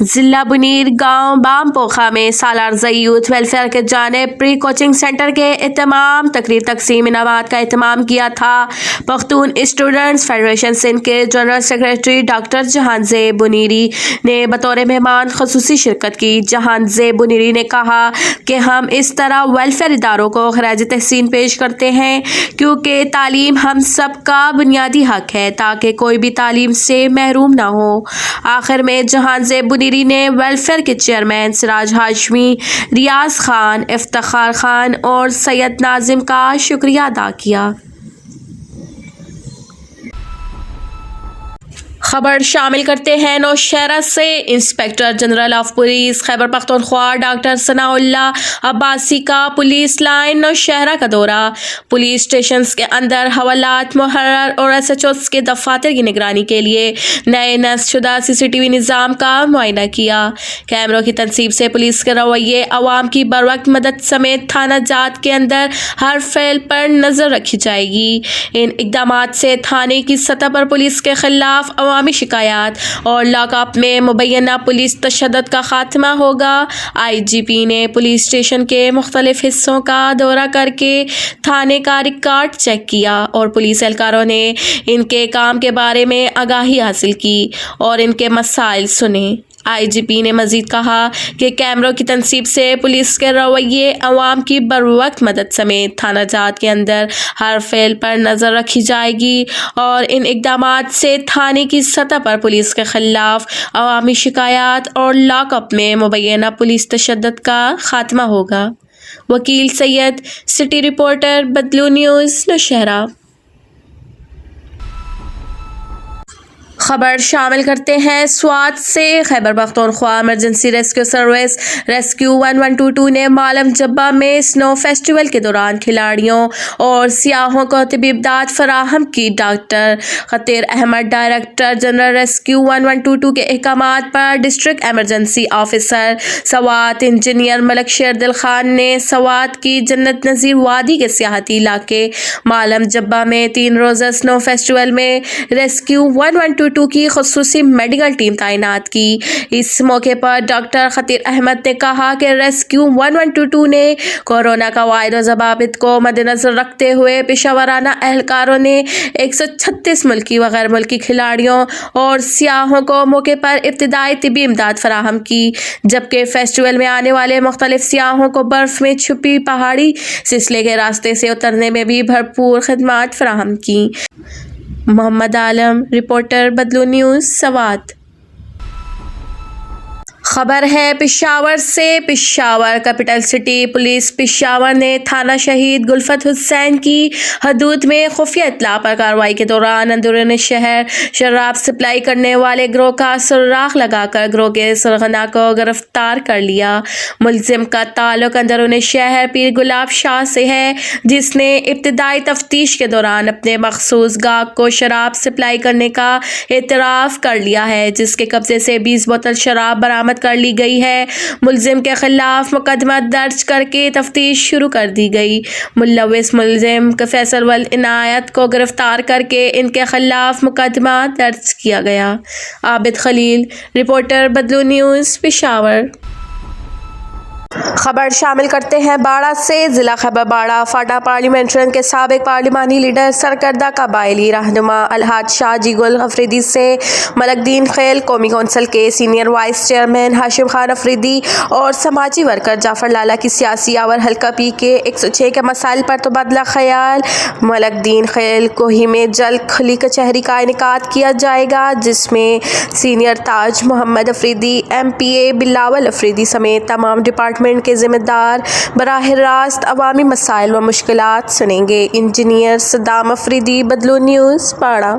ضلع بنیر گاؤں بام پوکھا میں سالار زئی یوتھ ویلفیئر کے جانب پری کوچنگ سینٹر کے اہتمام تقریب تقسیم انعامات کا اہتمام کیا تھا۔ پختون اسٹوڈنٹس فیڈریشن سندھ کے جنرل سیکریٹری ڈاکٹر جہان زیب بنیری نے بطور مہمان خصوصی شرکت کی۔ جہان زیب بنیری نے کہا کہ ہم اس طرح ویلفیئر اداروں کو خراج تحسین پیش کرتے ہیں کیونکہ تعلیم ہم سب کا بنیادی حق ہے تاکہ کوئی بھی تعلیم سے محروم نہ ہو۔ آخر میں جہان زیب بنیری نے ویلفیئر کے چیئرمین سراج ہاشمی، ریاض خان، افتخار خان اور سید ناظم کا شکریہ ادا کیا۔ خبر شامل کرتے ہیں نوشہرہ سے۔ Inspector general of police Khyber Pakhtunkhwa doctor Sanaullah Abbasi کا پولیس لائن نوشہرہ کا دورہ۔ پولیس اسٹیشنز کے اندر حوالات محرر اور ایس ایچ اوز کے دفاتر کی نگرانی کے لیے نئے نصب شدہ CCTV نظام کا معائنہ کیا۔ کیمروں کی تنصیب سے پولیس کے رویے، عوام کی بروقت مدد سمیت تھانہ جات کے اندر ہر فعل پر نظر رکھی جائے گی۔ ان اقدامات سے تھانے کی سطح پر پولیس کے خلاف عوامی شکایات اور لاک اپ میں مبینہ پولیس تشدد کا خاتمہ ہوگا۔ IGP نے پولیس اسٹیشن کے مختلف حصوں کا دورہ کر کے تھانے کا ریکارڈ چیک کیا اور پولیس اہلکاروں نے ان کے کام کے بارے میں آگاہی حاصل کی اور ان کے مسائل سنے۔ IGP نے مزید کہا کہ کیمروں کی تنصیب سے پولیس کے رویے، عوام کی بروقت مدد سمیت تھانہ جات کے اندر ہر فعل پر نظر رکھی جائے گی اور ان اقدامات سے تھانے کی سطح پر پولیس کے خلاف عوامی شکایات اور لاک اپ میں مبینہ پولیس تشدد کا خاتمہ ہوگا۔ Wakeel Syed, city reporter, Badlo news, Nowshera. خبر شامل کرتے ہیں سوات سے۔ Khyber Pakhtunkhwa emergency rescue service rescue 1122 نے معلم جبہ میں سنو فیسٹیول کے دوران کھلاڑیوں اور سیاحوں کو طبی امداد فراہم کی۔ Doctor Khateer Ahmad, director general rescue 1122 کے احکامات پر district emergency officer Swat engineer Malik Sher Dil Khan نے سوات کی جنت نظیر وادی کے سیاحتی علاقے معلم جبہ میں 3 روزہ سنو فیسٹیول میں ریسکیو 1122 کی خصوصی میڈیکل ٹیم تعینات کی۔ اس موقع پر ڈاکٹر خطیر احمد نے کہا کہ ریسکیو 1122 نے کورونا کا وائرس ضوابط کو مد نظر رکھتے ہوئے پیشہ ورانہ اہلکاروں نے 136 ملکی و غیر ملکی کھلاڑیوں اور سیاحوں کو موقع پر ابتدائی طبی امداد فراہم کی، جبکہ فیسٹیول میں آنے والے مختلف سیاحوں کو برف میں چھپی پہاڑی سلسلے کے راستے سے اترنے میں بھی بھرپور خدمات فراہم کی۔ محمد عالم، رپورٹر، بدلو نیوز، سوات۔ خبر ہے پشاور سے۔ Peshawar capital city police Peshawar نے تھانہ شہید گلفت حسین کی حدود میں خفیہ اطلاع پر کارروائی کے دوران اندرون شہر شراب سپلائی کرنے والے گروہ کا سراغ لگا کر گروہ کے سرغنہ کو گرفتار کر لیا۔ ملزم کا تعلق اندرون شہر پیر گلاب شاہ سے ہے، جس نے ابتدائی تفتیش کے دوران اپنے مخصوص گاہک کو شراب سپلائی کرنے کا اعتراف کر لیا ہے، جس کے قبضے سے 20 بوتل شراب برآمد کر لی گئی ہے۔ ملزم کے خلاف مقدمہ درج کر کے تفتیش شروع کر دی گئی۔ ملوث ملزم فیصل ولد عنایت کو گرفتار کر کے ان کے خلاف مقدمہ درج کیا گیا۔ عابد خلیل، رپورٹر، بدلو نیوز، پشاور۔ خبر شامل کرتے ہیں باڑہ سے۔ ضلع خیبر باڑہ فاٹا پارلیمنٹرین کے سابق پارلیمانی لیڈر سرکردہ قبائلی رہنما الحاج شاہ جی گل افریدی سے ملک دین خیل، قومی کونسل کے سینئر وائس چیئرمین ہاشم خان افریدی اور سماجی ورکر جعفر لالا کی سیاسی آور حلقہ پی کے 106 کے مسائل پر تبادلہ خیال۔ ملک دین خیل کوہی میں جلد کھلی کچہری کا انعقاد کیا جائے گا، جس میں سینئر تاج محمد افریدی، MPA بلاول افریدی سمیت تمام ڈپارٹمنٹ کے ذمہ دار براہ راست عوامی مسائل و مشکلات سنیں گے۔ انجینئر صدام افریدی، بدلو نیوز، باڑہ۔